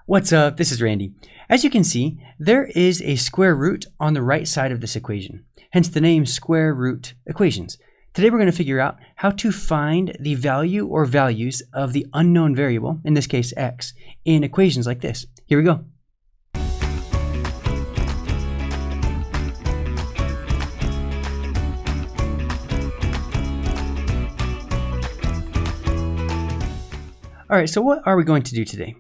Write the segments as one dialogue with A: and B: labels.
A: What's up? This is Randy. As you can see, there is a square root on the right side of this equation, hence the name square root equations. Today we're going to figure out how to find the value or values of the unknown variable, in this case x, in equations like this. Here we go. Alright, so what are we going to do today?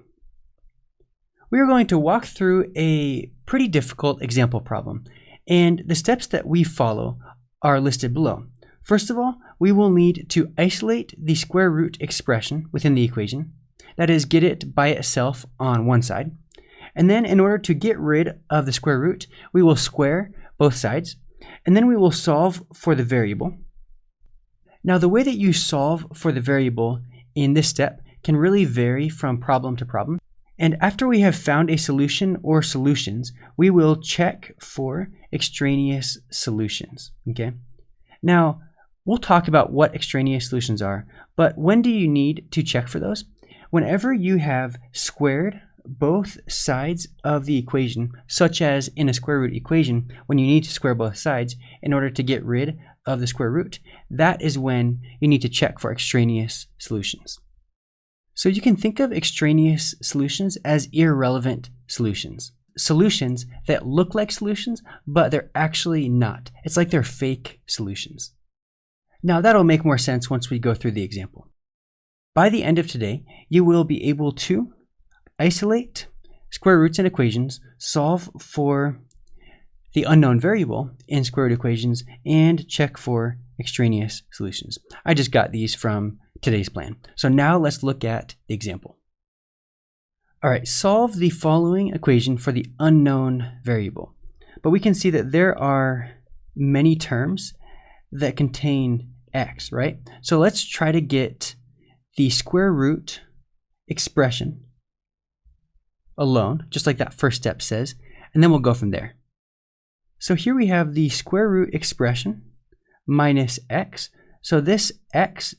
A: We are going to walk through a pretty difficult example problem, and the steps that we follow are listed below. First of all, we will need to isolate the square root expression within the equation, that is, get it by itself on one side. And then in order to get rid of the square root, we will square both sides, and then we will solve for the variable. Now, the way that you solve for the variable in this step can really vary from problem to problem. And after we have found a solution or solutions, we will check for extraneous solutions, okay? Now, we'll talk about what extraneous solutions are, but when do you need to check for those? Whenever you have squared both sides of the equation, such as in a square root equation, when you need to square both sides in order to get rid of the square root, that is when you need to check for extraneous solutions. So you can think of extraneous solutions as irrelevant solutions. Solutions that look like solutions, but they're actually not. It's like they're fake solutions. Now that'll make more sense once we go through the example. By the end of today, you will be able to isolate square roots in equations, solve for the unknown variable in square root equations, and check for extraneous solutions. I just got these from today's plan. So now let's look at the example. All right, solve the following equation for the unknown variable. But we can see that there are many terms that contain x, right? So let's try to get the square root expression alone, just like that first step says, and then we'll go from there. So here we have the square root expression minus x. So this x,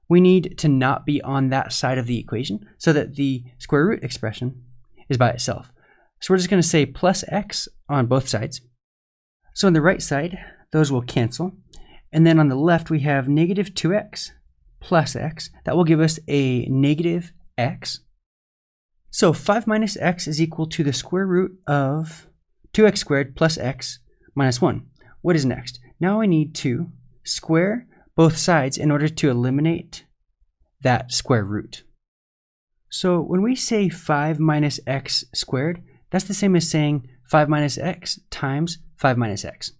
A: we need to not be on that side of the equation so that the square root expression is by itself. So we're just going to say plus x on both sides. So on the right side, those will cancel. And then on the left, we have negative 2x plus x. That will give us a negative x. So 5 minus x is equal to the square root of 2x squared plus x minus 1. What is next? Now I need to square both sides in order to eliminate that square root. So when we say 5 minus x squared, that's the same as saying 5 minus x times 5 minus x.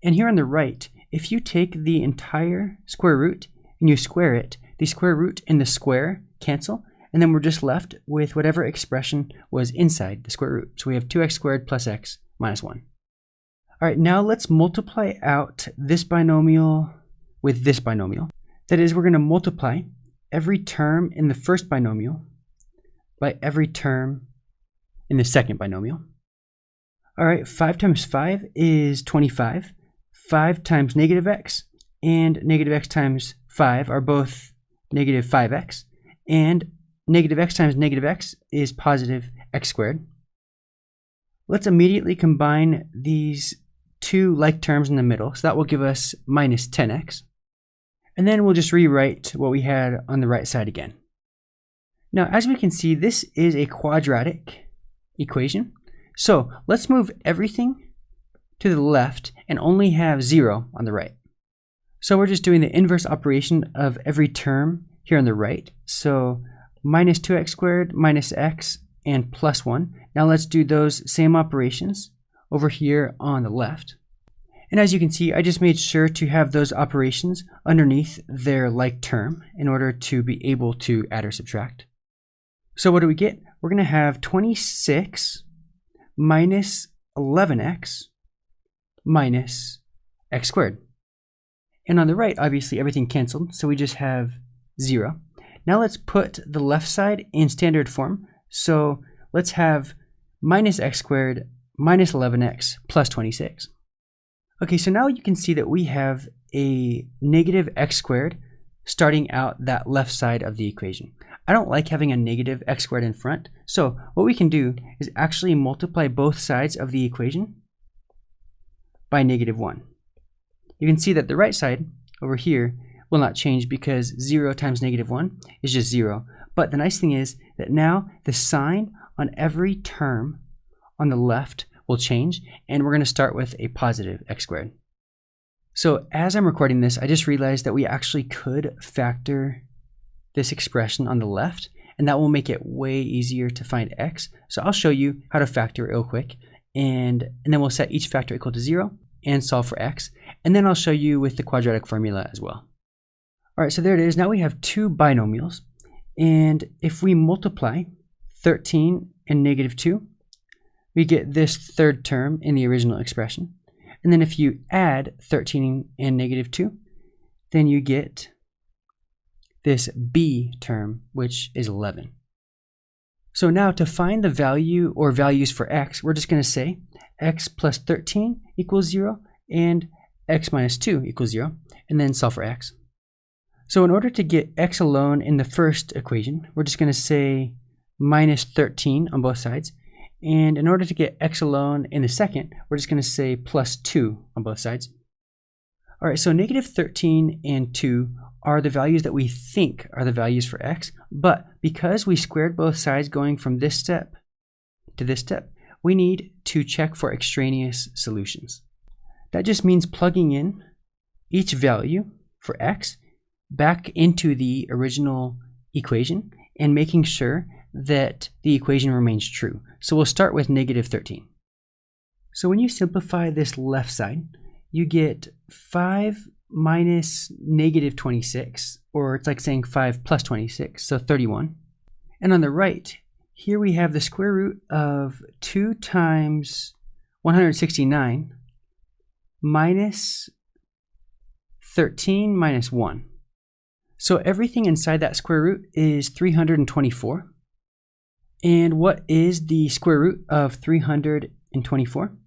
A: And here on the right, if you take the entire square root and you square it, the square root and the square cancel, and then we're just left with whatever expression was inside the square root. So we have 2x squared plus x minus 1. All right, now let's multiply out this binomial with this binomial. That is, we're going to multiply every term in the first binomial by every term in the second binomial. All right, 5 times 5 is 25. 5 times negative x and negative x times 5 are both negative 5x. And negative x times negative x is positive x squared. Let's immediately combine these two like terms in the middle. So that will give us minus 10x. And then we'll just rewrite what we had on the right side again. Now, as we can see, this is a quadratic equation. So let's move everything to the left and only have 0 on the right. So we're just doing the inverse operation of every term here on the right. So minus 2x squared minus x and plus 1. Now let's do those same operations over here on the left. And as you can see, I just made sure to have those operations underneath their like term in order to be able to add or subtract. So what do we get? We're going to have 26 minus 11x minus x squared. And on the right, obviously everything canceled, so we just have 0. Now let's put the left side in standard form. So let's have minus x squared minus 11x plus 26. Okay, so now you can see that we have a negative x squared starting out that left side of the equation. I don't like having a negative x squared in front, so what we can do is actually multiply both sides of the equation by -1. You can see that the right side over here will not change because 0 times -1 is just 0. But the nice thing is that now the sign on every term on the left will change, and we're going to start with a positive x squared. So as I'm recording this, I just realized that we actually could factor this expression on the left, and that will make it way easier to find x. So I'll show you how to factor it real quick, and then we'll set each factor equal to 0 and solve for x, and then I'll show you with the quadratic formula as well. All right, so there it is. Now we have two binomials, and if we multiply 13 and -2, we get this third term in the original expression. And then if you add 13 and -2, then you get this b term, which is 11. So now to find the value or values for x, we're just going to say x plus 13 equals 0 and x minus 2 equals 0, and then solve for x. So in order to get x alone in the first equation, we're just going to say minus 13 on both sides. And in order to get x alone in the second, we're just going to say plus 2 on both sides. All right, so -13 and 2 are the values that we think are the values for x, but because we squared both sides going from this step to this step, we need to check for extraneous solutions. That just means plugging in each value for x back into the original equation and making sure that the equation remains true. So we'll start with -13. So when you simplify this left side, you get 5 minus -26, or it's like saying 5 plus 26, so 31. And on the right, here we have the square root of 2 times 169 minus 13 minus 1. So everything inside that square root is 324. And what is the square root of 324?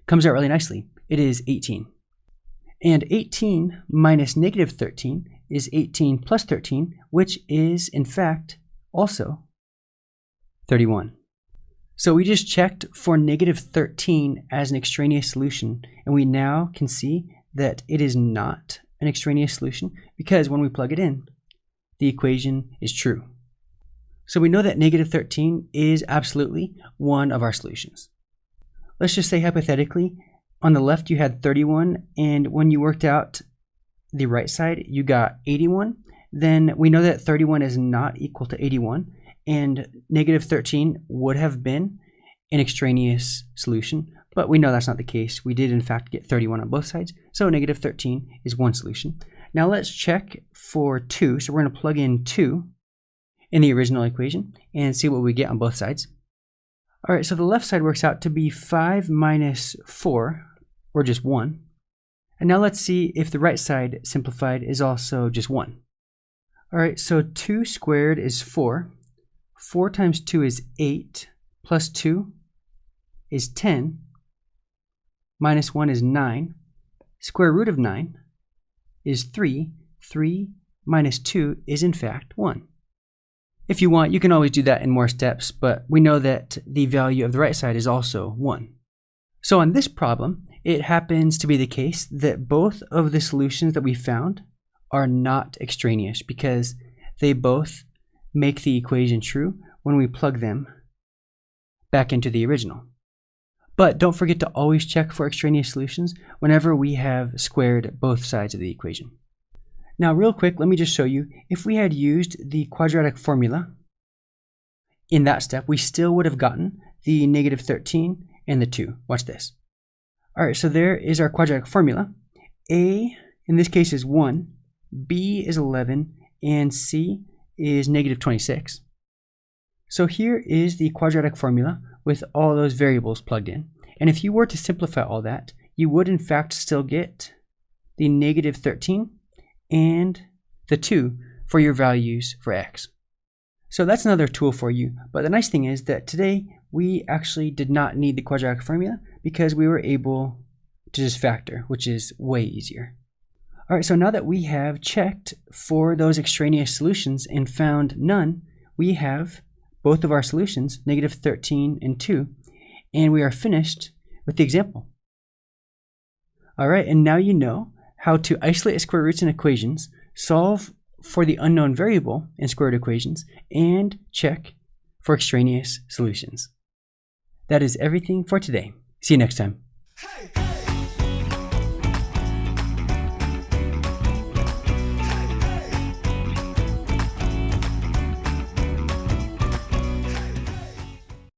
A: Comes out really nicely. It is 18. And 18 minus -13 is 18 plus 13, which is in fact also 31. So we just checked for -13 as an extraneous solution, and we now can see that it is not an extraneous solution because when we plug it in, the equation is true. So we know that -13 is absolutely one of our solutions. Let's just say hypothetically, on the left you had 31, and when you worked out the right side, you got 81. Then we know that 31 is not equal to 81, and -13 would have been an extraneous solution, but we know that's not the case. We did in fact get 31 on both sides, so -13 is one solution. Now let's check for 2, so we're going to plug in 2 in the original equation and see what we get on both sides. All right, so the left side works out to be 5 minus 4, or just 1. And now let's see if the right side simplified is also just 1. All right, so 2 squared is 4. 4 times 2 is 8, plus 2 is 10, minus 1 is 9. Square root of 9 is 3. 3 minus 2 is in fact 1. If you want, you can always do that in more steps, but we know that the value of the right side is also 1. So on this problem, it happens to be the case that both of the solutions that we found are not extraneous because they both make the equation true when we plug them back into the original. But don't forget to always check for extraneous solutions whenever we have squared both sides of the equation. Now real quick, let me just show you, if we had used the quadratic formula in that step, we still would have gotten the -13 and the 2. Watch this. All right, so there is our quadratic formula. A, in this case, is 1, B is 11, and C is -26. So here is the quadratic formula with all those variables plugged in. And if you were to simplify all that, you would in fact still get the -13 and the 2 for your values for x. So that's another tool for you. But the nice thing is that today we actually did not need the quadratic formula because we were able to just factor, which is way easier. All right, so now that we have checked for those extraneous solutions and found none, we have both of our solutions, negative 13 and 2, and we are finished with the example. All right, and now you know how to isolate square roots in equations, solve for the unknown variable in square root equations, and check for extraneous solutions. That is everything for today. See you next time.